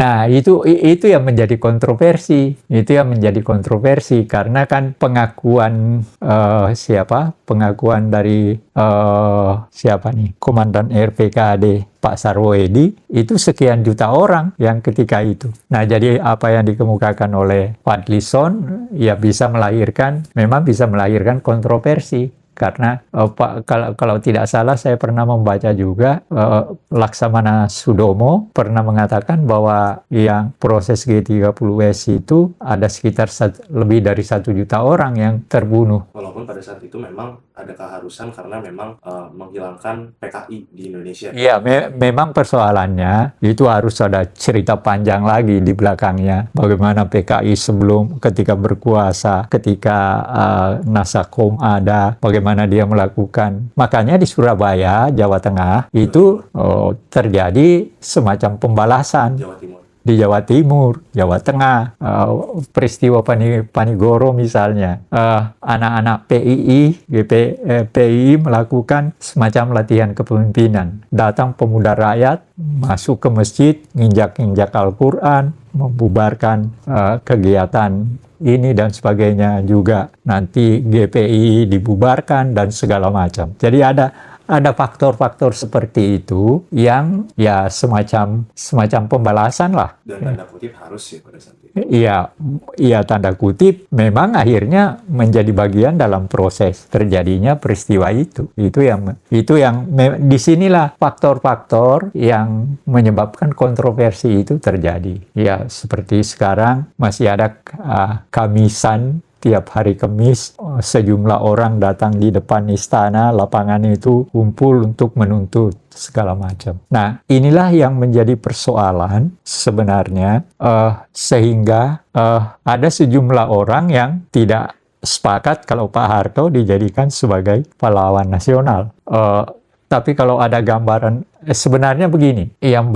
Nah, itu yang menjadi kontroversi. Itu yang menjadi kontroversi karena kan pengakuan pengakuan dari siapa nih? Komandan RPKAD Pak Sarwoedi itu sekian juta orang yang ketika itu. Nah, jadi apa yang dikemukakan oleh Fadlison ya memang bisa melahirkan kontroversi. Karena kalau tidak salah saya pernah membaca juga Laksamana Sudomo pernah mengatakan bahwa yang proses G30S itu ada sekitar lebih dari 1 juta orang yang terbunuh. Walaupun pada saat itu memang ada keharusan karena memang menghilangkan PKI di Indonesia. Iya, memang persoalannya itu harus ada cerita panjang lagi di belakangnya. Bagaimana PKI sebelum ketika berkuasa, ketika Nasakom ada, bagaimana dia melakukan. Makanya di Surabaya, Jawa Tengah, itu terjadi semacam pembalasan. Jawa Timur. Di Jawa Timur, Jawa Tengah, peristiwa Panigoro misalnya, anak-anak PII melakukan semacam latihan kepemimpinan. Datang pemuda rakyat, masuk ke masjid, nginjak-nginjak Al-Quran, membubarkan kegiatan ini dan sebagainya juga. Nanti GPI dibubarkan dan segala macam. Jadi ada faktor-faktor seperti itu yang ya semacam pembalasan lah. Dan tanda kutip harus sih pada saat itu. Iya tanda kutip memang akhirnya menjadi bagian dalam proses terjadinya peristiwa itu. Itu yang disinilah faktor-faktor yang menyebabkan kontroversi itu terjadi. Ya seperti sekarang masih ada kamisan. Tiap hari Kamis, sejumlah orang datang di depan istana, lapangan itu kumpul untuk menuntut segala macam. Nah, inilah yang menjadi persoalan sebenarnya, sehingga ada sejumlah orang yang tidak sepakat kalau Pak Harto dijadikan sebagai pahlawan nasional. Tapi kalau ada gambaran, sebenarnya begini, yang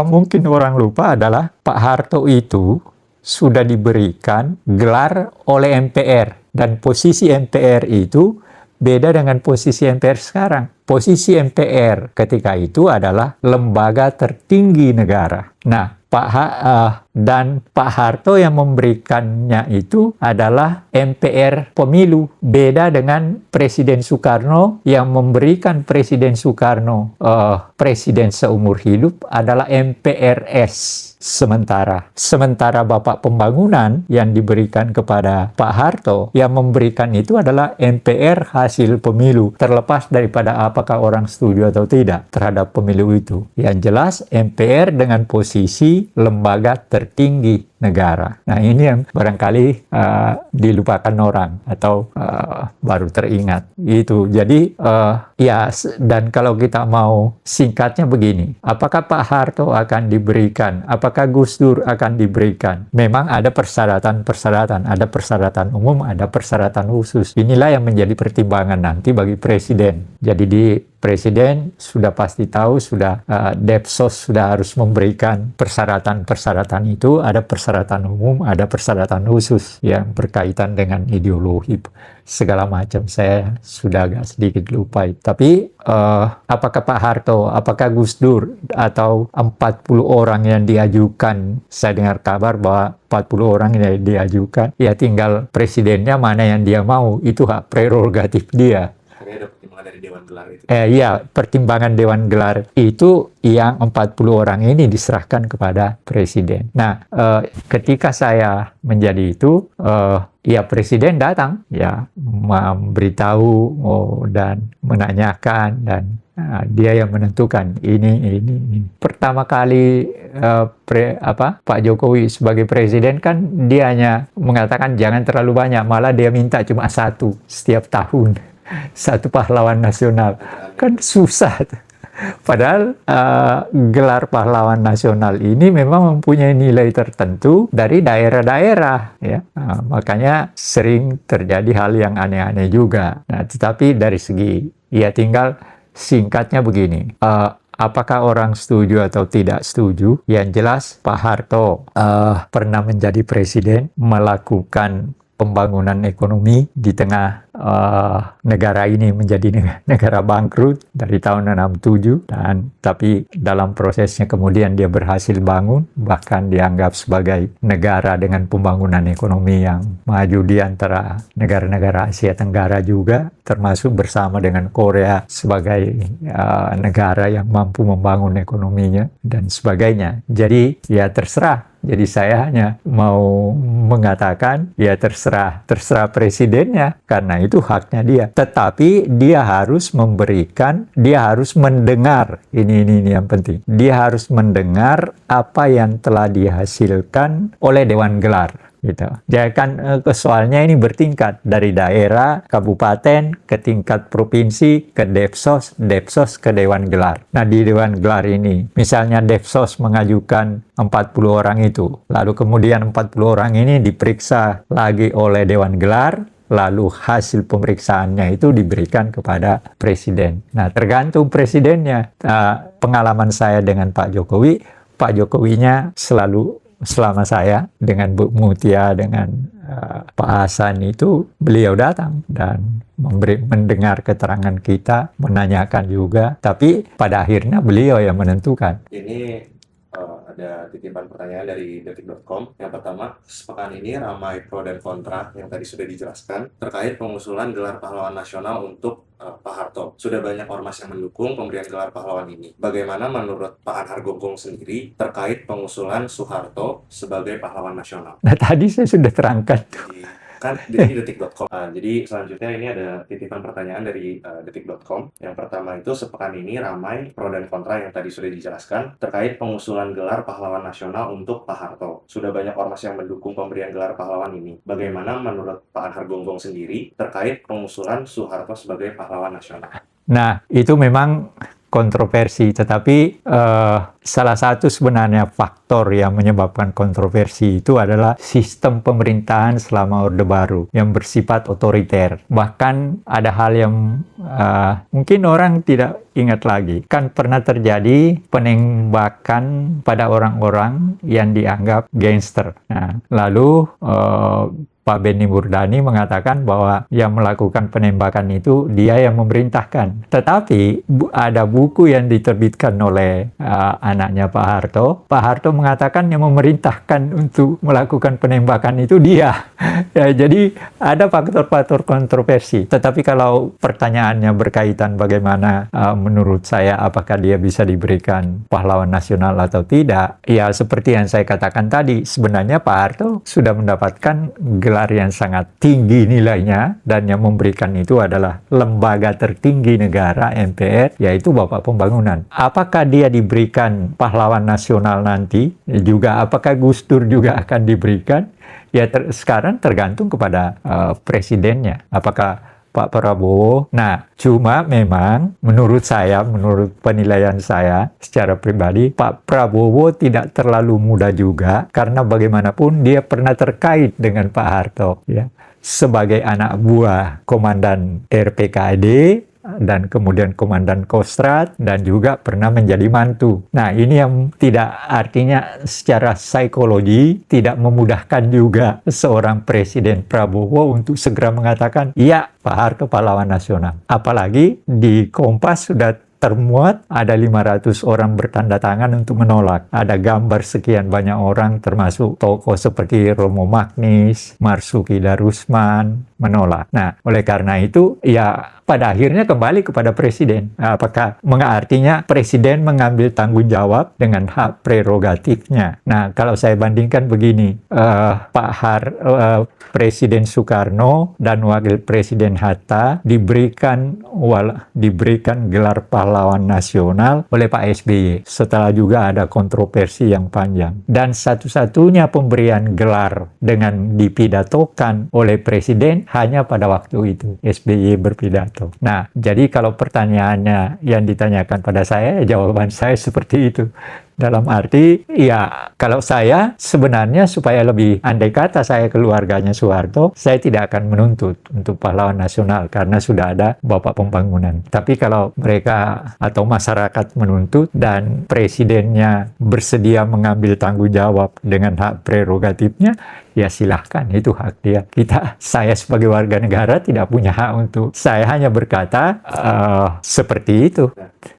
mungkin orang lupa adalah Pak Harto itu sudah diberikan gelar oleh MPR. Dan posisi MPR itu beda dengan posisi MPR sekarang. Posisi MPR ketika itu adalah lembaga tertinggi negara. Nah, Pak Harto yang memberikannya itu adalah MPR pemilu. Beda dengan Presiden Soekarno yang memberikan Presiden Soekarno presiden seumur hidup adalah MPRS. Sementara Bapak Pembangunan yang diberikan kepada Pak Harto, yang memberikan itu adalah MPR hasil pemilu, terlepas daripada apakah orang setuju atau tidak terhadap pemilu itu. Yang jelas MPR dengan posisi lembaga tertinggi negara. Nah, ini yang barangkali dilupakan orang atau baru teringat. Itu. Jadi dan kalau kita mau singkatnya begini, apakah Pak Harto akan diberikan? Apakah Gus Dur akan diberikan? Memang ada persyaratan, ada persyaratan umum, ada persyaratan khusus. Inilah yang menjadi pertimbangan nanti bagi presiden. Jadi presiden sudah pasti tahu, Depsos sudah harus memberikan persyaratan itu, ada persyaratan umum, ada persyaratan khusus yang berkaitan dengan ideologi segala macam. Saya sudah agak sedikit lupa. Tapi apakah Pak Harto, apakah Gus Dur, atau 40 orang yang diajukan, saya dengar kabar bahwa 40 orang yang diajukan, ya tinggal presidennya mana yang dia mau, itu hak prerogatif dia. Ada pertimbangan dari Dewan Gelar itu. Pertimbangan Dewan Gelar itu yang 40 orang ini diserahkan kepada presiden. Nah, ketika saya menjadi itu, presiden datang, memberitahu dan menanyakan, dan dia yang menentukan ini. Pertama kali Pak Jokowi sebagai presiden kan dia hanya mengatakan jangan terlalu banyak, malah dia minta cuma 1 setiap tahun. 1 pahlawan nasional. Kan susah. Padahal gelar pahlawan nasional ini memang mempunyai nilai tertentu dari daerah-daerah, ya. Makanya sering terjadi hal yang aneh-aneh juga. Nah, tetapi dari segi, tinggal singkatnya begini. Apakah orang setuju atau tidak setuju? Yang jelas Pak Harto pernah menjadi presiden, melakukan pembangunan ekonomi di tengah negara ini menjadi negara bangkrut dari tahun 67, dan tapi dalam prosesnya kemudian dia berhasil bangun, bahkan dianggap sebagai negara dengan pembangunan ekonomi yang maju di antara negara-negara Asia Tenggara juga, termasuk bersama dengan Korea sebagai negara yang mampu membangun ekonominya dan sebagainya. Jadi ya terserah. Jadi saya hanya mau mengatakan ya terserah presidennya, karena itu haknya dia. Tetapi dia harus memberikan, dia harus mendengar, ini yang penting. Dia harus mendengar apa yang telah dihasilkan oleh Dewan Gelar. Gitu. Jadi kan soalnya ini bertingkat dari daerah, kabupaten, ke tingkat provinsi, ke Depsos ke Dewan Gelar. Nah di Dewan Gelar ini, misalnya Depsos mengajukan 40 orang itu, lalu kemudian 40 orang ini diperiksa lagi oleh Dewan Gelar, lalu hasil pemeriksaannya itu diberikan kepada presiden. Nah tergantung presidennya. Pengalaman saya dengan Pak Jokowinya selalu, selama saya dengan Bu Mutia, dengan Pak Hasan itu, beliau datang dan mendengar keterangan kita, menanyakan juga, tapi pada akhirnya beliau yang menentukan. Ini ada titipan pertanyaan dari detik.com. Yang pertama, sepekan ini ramai pro dan kontra yang tadi sudah dijelaskan terkait pengusulan gelar pahlawan nasional untuk Pak Harto. Sudah banyak ormas yang mendukung pemberian gelar pahlawan ini. Bagaimana menurut Pak Anhar Gonggong sendiri terkait pengusulan Soeharto sebagai pahlawan nasional? Nah tadi saya sudah terangkan tuh. Kan di detik.com. Jadi selanjutnya ini ada titipan pertanyaan dari detik.com. Yang pertama itu, sepekan ini ramai pro dan kontra yang tadi sudah dijelaskan terkait pengusulan gelar pahlawan nasional untuk Pak Harto. Sudah banyak ormas yang mendukung pemberian gelar pahlawan ini. Bagaimana menurut Pak Anhar Gonggong sendiri terkait pengusulan Soeharto sebagai pahlawan nasional? Nah itu memang kontroversi, tetapi salah satu sebenarnya faktor yang menyebabkan kontroversi itu adalah sistem pemerintahan selama Orde Baru yang bersifat otoriter. Bahkan ada hal yang mungkin orang tidak ingat lagi. Kan pernah terjadi penembakan pada orang-orang yang dianggap gangster. Nah, lalu Pak Benny Murdani mengatakan bahwa yang melakukan penembakan itu dia yang memerintahkan. Tetapi ada buku yang diterbitkan oleh anaknya Pak Harto. Pak Harto mengatakan yang memerintahkan untuk melakukan penembakan itu dia. Ya, jadi ada faktor-faktor kontroversi. Tetapi kalau pertanyaannya berkaitan bagaimana menurut saya apakah dia bisa diberikan pahlawan nasional atau tidak, ya seperti yang saya katakan tadi, sebenarnya Pak Harto sudah mendapatkan gelar yang sangat tinggi nilainya, dan yang memberikan itu adalah lembaga tertinggi negara, MPR, yaitu Bapak Pembangunan. Apakah dia diberikan pahlawan nasional nanti, juga apakah Gus Dur juga akan diberikan, ya sekarang tergantung kepada presidennya, apakah Pak Prabowo. Nah, cuma memang menurut saya, menurut penilaian saya secara pribadi, Pak Prabowo tidak terlalu muda juga, karena bagaimanapun dia pernah terkait dengan Pak Harto, ya, sebagai anak buah komandan RPKD dan kemudian komandan Kostrad, dan juga pernah menjadi mantu. Nah, ini yang tidak, artinya secara psikologi tidak memudahkan juga seorang Presiden Prabowo untuk segera mengatakan, iya, Pak Harto pahlawan nasional. Apalagi di Kompas sudah termuat ada 500 orang bertanda tangan untuk menolak. Ada gambar sekian banyak orang, termasuk tokoh seperti Romo Magnis, Marsuki Darusman, menolak. Nah, oleh karena itu, ya pada akhirnya kembali kepada presiden. Apakah artinya presiden mengambil tanggung jawab dengan hak prerogatifnya. Nah, kalau saya bandingkan begini, Presiden Soekarno dan Wakil Presiden Hatta diberikan gelar pahlawan nasional oleh Pak SBY. Setelah juga ada kontroversi yang panjang. Dan satu-satunya pemberian gelar dengan dipidatokan oleh presiden hanya pada waktu itu SBY berpidato. Nah, jadi kalau pertanyaannya yang ditanyakan pada saya, jawaban saya seperti itu. Dalam arti, ya kalau saya sebenarnya supaya lebih, andai kata saya keluarganya Soeharto, saya tidak akan menuntut untuk pahlawan nasional karena sudah ada Bapak Pembangunan. Tapi kalau mereka atau masyarakat menuntut dan presidennya bersedia mengambil tanggung jawab dengan hak prerogatifnya, ya silahkan, itu hak dia. Saya sebagai warga negara tidak punya hak untuk, saya hanya berkata seperti itu.